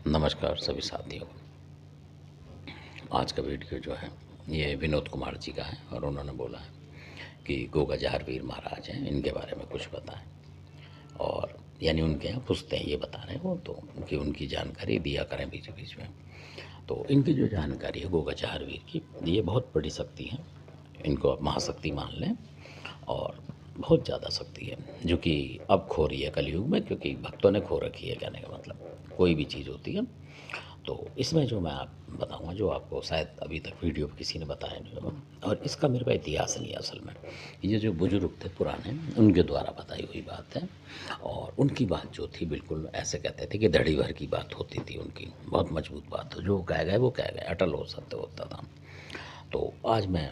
नमस्कार सभी साथियों। आज का वीडियो जो है ये विनोद कुमार जी का है और उन्होंने बोला है कि गोगा जहारवीर महाराज हैं, इनके बारे में कुछ बताएं। और यानी उनके यहाँ पूछते हैं, ये बता रहे हैं वो, तो उनकी जानकारी दिया करें बीच बीच में। तो इनकी जो जानकारी है गोगा जहारवीर की, ये बहुत बड़ी शक्ति है। इनको आप महाशक्ति मान लें और बहुत ज़्यादा शक्ति है जो कि अब खो रही है कलयुग में, क्योंकि भक्तों ने खो रखी है। कहने का मतलब कोई भी चीज़ होती है। तो इसमें जो मैं आप बताऊंगा, जो आपको शायद अभी तक वीडियो पे किसी ने बताया नहीं होगा, और इसका मेरे पास इतिहास नहीं है असल में। ये जो बुजुर्ग थे पुराने, उनके द्वारा बताई हुई बात है। और उनकी बात जो थी बिल्कुल ऐसे कहते थे कि धड़ी भर की बात होती थी उनकी, बहुत मजबूत बात। जो कह गए वो कह गए, अटल हो सत्य होता था। तो आज मैं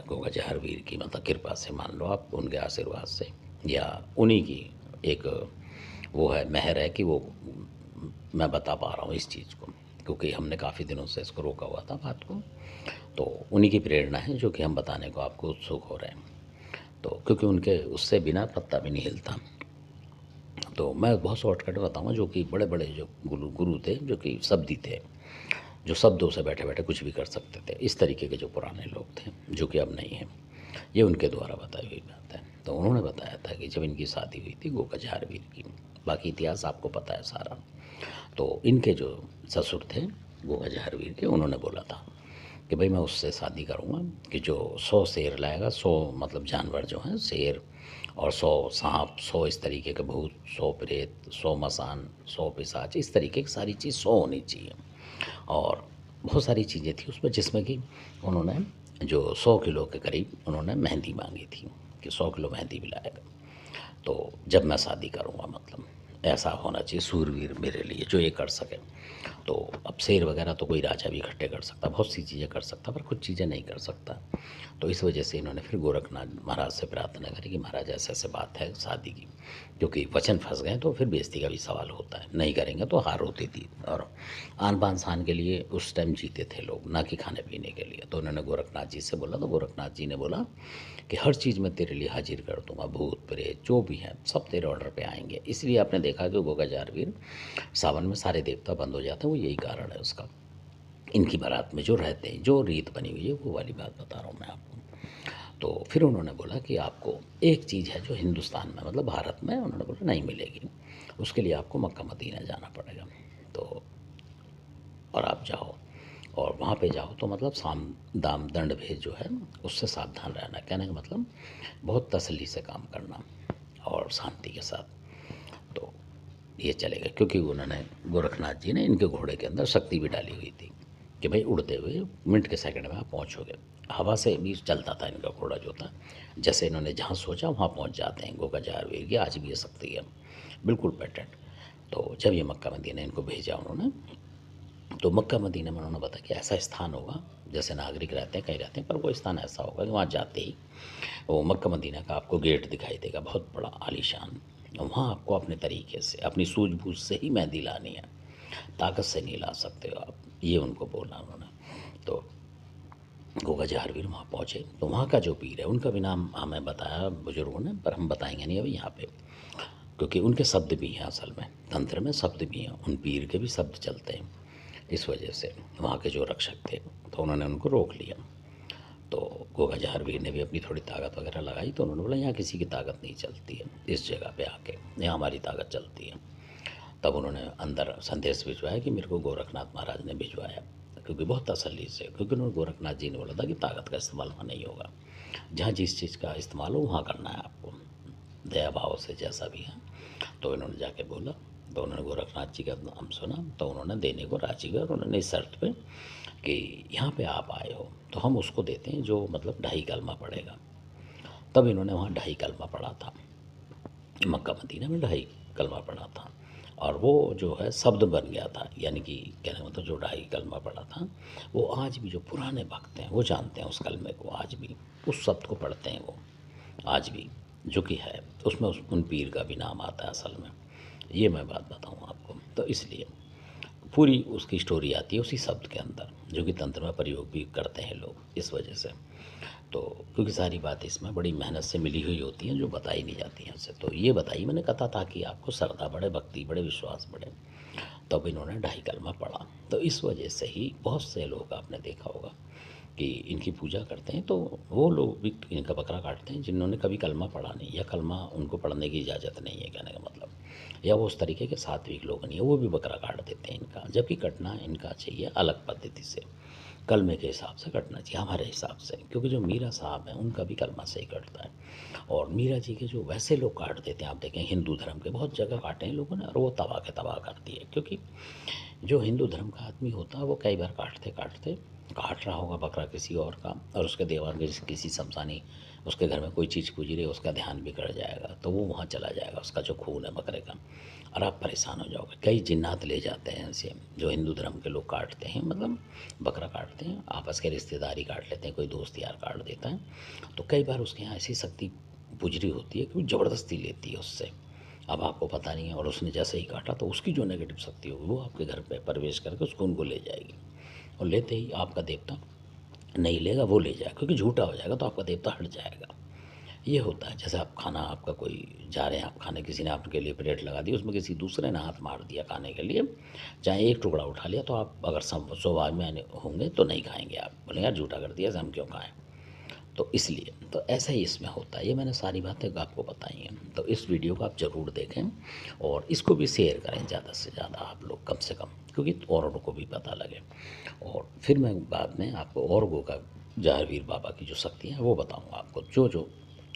गोगा जहारवीर की मतलब कृपा से, मान लो आप, उनके आशीर्वाद से, या उन्हीं की एक वो है, मेहर है कि वो मैं बता पा रहा हूँ इस चीज़ को, क्योंकि हमने काफ़ी दिनों से इसको रोका हुआ था बात को। तो उन्हीं की प्रेरणा है जो कि हम बताने को आपको उत्सुक हो रहे हैं। तो क्योंकि उनके उससे बिना पत्ता भी नहीं हिलता। तो मैं बहुत शॉर्टकट बताऊँगा, जो कि बड़े बड़े जो गुरु गुरु थे, जो कि शब्दी थे, जो शब्दों से बैठे बैठे कुछ भी कर सकते थे, इस तरीके के जो पुराने लोग थे, जो कि अब नहीं हैं। ये उनके द्वारा बताई हुई बात है। तो उन्होंने बताया था कि जब इनकी शादी हुई थी गोगा जहारवीर की, बाकी इतिहास आपको पता है सारा। तो इनके जो ससुर थे गोगा जहारवीर के, उन्होंने बोला था कि भाई मैं उससे शादी करूँगा कि जो 100 शेर लाएगा, 100 मतलब जानवर जो हैं, शेर, और 100 सांप, 100 इस तरीके के भूत, 100 प्रेत, 100 मसान, 100 पिशाच, इस तरीके की सारी चीज़ 100 होनी चाहिए। और बहुत सारी चीज़ें थी उसमें, जिसमें कि उन्होंने जो 100 किलो के करीब उन्होंने मेहंदी मांगी थी कि 100 किलो मेहंदी भी लाएगा। तो जब मैं शादी करूँगा, मतलब ऐसा होना चाहिए सूरवीर मेरे लिए जो ये कर सके। तो अब शेर वगैरह तो कोई राजा भी इकट्ठे कर सकता, बहुत सी चीज़ें कर सकता, पर कुछ चीज़ें नहीं कर सकता। तो इस वजह से इन्होंने फिर गोरखनाथ महाराज से प्रार्थना करी कि महाराज ऐसे ऐसे बात है शादी की, क्योंकि वचन फंस गए तो फिर बेइज्जती का भी सवाल होता है, नहीं करेंगे तो हार होती थी। और आन बान शान के लिए उस टाइम जीते थे लोग, ना कि खाने पीने के लिए। तो उन्होंने गोरखनाथ जी से बोला, तो गोरखनाथ जी ने बोला कि हर चीज़ मैं तेरे लिए हाजिर कर दूंगा, भूत प्रेत जो भी हैं सब तेरे ऑर्डर पे आएंगे। इसलिए आपने देखा कि गोगा जहारवीर सावन में सारे देवता बंद हो जाते हैं, वो यही कारण है उसका। इनकी बारात में जो रहते हैं, जो रीत बनी हुई है, वो वाली बात बता रहा हूँ मैं आपको। तो फिर उन्होंने बोला कि आपको एक चीज़ है जो हिंदुस्तान में, मतलब भारत में, उन्होंने बोला नहीं मिलेगी, उसके लिए आपको मक्का मदीना जाना पड़ेगा। तो और आप जाओ, और वहाँ पे जाओ तो मतलब साम दाम दंड भेद जो है उससे सावधान रहना। कहने का मतलब बहुत तसल्ली से काम करना और शांति के साथ। तो ये चलेगा, क्योंकि उन्होंने गोरखनाथ जी ने इनके घोड़े के अंदर शक्ति भी डाली हुई थी कि भाई उड़ते हुए मिनट के सेकंड में आप पहुँचोगे। हवा से भी चलता था इनका घोड़ा जो था, जैसे इन्होंने जहाँ सोचा वहाँ पहुँच जाते हैं। गोगा जहारवीर की आज भी ये शक्ति है, बिल्कुल पेटेंट। तो जब ये मक्का मदीना इनको भेजा उन्होंने, तो मक्का मदीना में उन्होंने बताया कि ऐसा स्थान होगा, जैसे नागरिक रहते हैं कहीं रहते हैं, पर वो स्थान ऐसा होगा कि वहाँ जाते ही वो मक्का मदीना का आपको गेट दिखाई देगा, बहुत बड़ा आलीशान। वहाँ आपको अपने तरीके से, अपनी सूझबूझ से ही मेहंदी लानी है, ताकत से नहीं ला सकते हो आप, ये उनको बोला उन्होंने। तो गोगा जहारवीर वहाँ पहुँचे, तो वहाँ का जो पीर है, उनका भी नाम हमें बताया बुजुर्गों ने, पर हम बताएंगे नहीं अभी यहाँ पे, क्योंकि उनके शब्द भी हैं असल में, तंत्र में शब्द भी हैं, उन पीर के भी शब्द चलते हैं। इस वजह से वहाँ के जो रक्षक थे, तो उन्होंने उनको रोक लिया। तो गोगा जहारवीर ने भी अपनी थोड़ी ताकत वगैरह लगाई, तो उन्होंने बोला यहाँ किसी की ताकत नहीं चलती है, इस जगह पे आके यहाँ हमारी ताकत चलती है। तब उन्होंने अंदर संदेश भिजवाया कि मेरे को गोरखनाथ महाराज ने भिजवाया, क्योंकि बहुत तसल्ली से, क्योंकि उन्होंने गोरखनाथ जी ने बोला था कि ताकत का इस्तेमाल वहाँ नहीं होगा, जहाँ जिस चीज़ का इस्तेमाल हो वहाँ करना है आपको, दया भाव से जैसा भी है। तो इन्होंने जाके बोला, तो उन्होंने गोरखनाथ जी का नाम सुना, तो उन्होंने देने को राजी हुए, और उन्होंने इस शर्त पे कि यहाँ पे आप आए हो तो हम उसको देते हैं जो मतलब 2.5 कलमा पड़ेगा। तब इन्होंने वहाँ 2.5 कलमा पढ़ा था, मक्का मदीना में 2.5 कलमा पढ़ा था, और वो जो है शब्द बन गया था। यानी कि कहने का मतलब जो 2.5 कलमा पढ़ा था, वो आज भी जो पुराने भक्त हैं वो जानते हैं उस कलमे को, आज भी उस शब्द को पढ़ते हैं वो, आज भी, जो कि है उसमें उन पीर का भी नाम आता है असल में। ये मैं बात बताऊँ आपको, तो इसलिए पूरी उसकी स्टोरी आती है उसी शब्द के अंदर, जो कि तंत्र में प्रयोग भी करते हैं लोग, इस वजह से। तो क्योंकि सारी बात इसमें बड़ी मेहनत से मिली हुई होती हैं, जो बताई नहीं जाती हैं उससे। तो ये बताई मैंने कथा, ताकि आपको श्रद्धा बढ़े, भक्ति बढ़े, विश्वास बढ़े। तब इन्होंने 2.5 कलमा पढ़ा। तो इस वजह से ही बहुत से लोग आपने देखा होगा कि इनकी पूजा करते हैं, तो वो लोग भी इनका बकरा काटते हैं जिन्होंने कभी कलमा पढ़ा नहीं, या कलमा उनको पढ़ने की इजाज़त नहीं है कहने का मतलब, या वो उस तरीके के सात्विक लोग नहीं है, वो भी बकरा काट देते हैं इनका। जबकि कटना इनका चाहिए अलग पद्धति से, कलमे के हिसाब से कटना चाहिए हमारे हिसाब से, क्योंकि जो मीरा साहब हैं उनका भी कलमा से ही कटता है। और मीरा जी के जो वैसे लोग काट देते हैं, आप देखें हिंदू धर्म के बहुत जगह काटे हैं लोगों ने, और वो तबाह के तबाह कर दिए। क्योंकि जो हिंदू धर्म का आदमी होता है वो कई बार काटते काटते काट रहा होगा बकरा किसी और का, और उसके देवान के किसी शमशानी उसके घर में कोई चीज़ पूज रही है, उसका ध्यान बिगड़ जाएगा, तो वो वहाँ चला जाएगा उसका जो खून है बकरे का, और आप परेशान हो जाओगे। कई जिन्नात ले जाते हैं ऐसे, जो हिंदू धर्म के लोग काटते हैं, मतलब बकरा काटते हैं, आपस के रिश्तेदारी काट लेते हैं, कोई दोस्त यार काट देता है, तो कई बार उसके यहाँ ऐसी शक्ति पुजरी होती है कि वो ज़बरदस्ती लेती है उससे। अब आपको पता नहीं है, और उसने जैसे ही काटा तो उसकी जो नेगेटिव शक्ति होगी वो आपके घर पे प्रवेश करके उस खून को ले जाएगी, और लेते ही आपका देवता नहीं लेगा, वो ले जाएगा, क्योंकि झूठा हो जाएगा तो आपका देवता हट जाएगा। ये होता है। जैसे आप खाना, आपका कोई जा रहे हैं आप खाने, किसी ने आपके लिए प्लेट लगा दी, उसमें किसी दूसरे ने हाथ मार दिया खाने के लिए, चाहे एक टुकड़ा उठा लिया, तो आप अगर स्वभाव में होंगे तो नहीं खाएंगे, आप बोलेंगे यार झूठा कर दिया, हम क्यों खाएं। तो इसलिए तो ऐसा ही इसमें होता है। ये मैंने सारी बातें आपको बताई हैं, तो इस वीडियो को आप ज़रूर देखें, और इसको भी शेयर करें ज़्यादा से ज़्यादा आप लोग, कम से कम, क्योंकि औरों को भी पता लगे। और फिर मैं बाद में आपको और गोगा जहारवीर बाबा की जो शक्तियाँ हैं वो बताऊँगा आपको, जो जो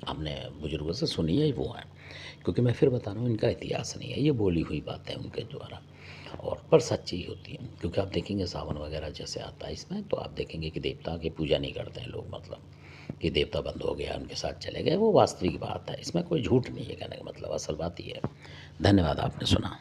हमने बुजुर्गों से सुनी है वो हैं, क्योंकि मैं फिर बता रहा हूँ इनका इतिहास नहीं है, ये बोली हुई बातें उनके द्वारा, और पर सच्ची होती है। क्योंकि आप देखेंगे सावन वगैरह जैसे आता है इसमें, तो आप देखेंगे कि देवता की पूजा नहीं करते हैं लोग, मतलब कि देवता बंद हो गया उनके साथ चले गए, वो वास्तविक बात है, इसमें कोई झूठ नहीं है कहने का मतलब, असल बात ये है। धन्यवाद, आपने सुना।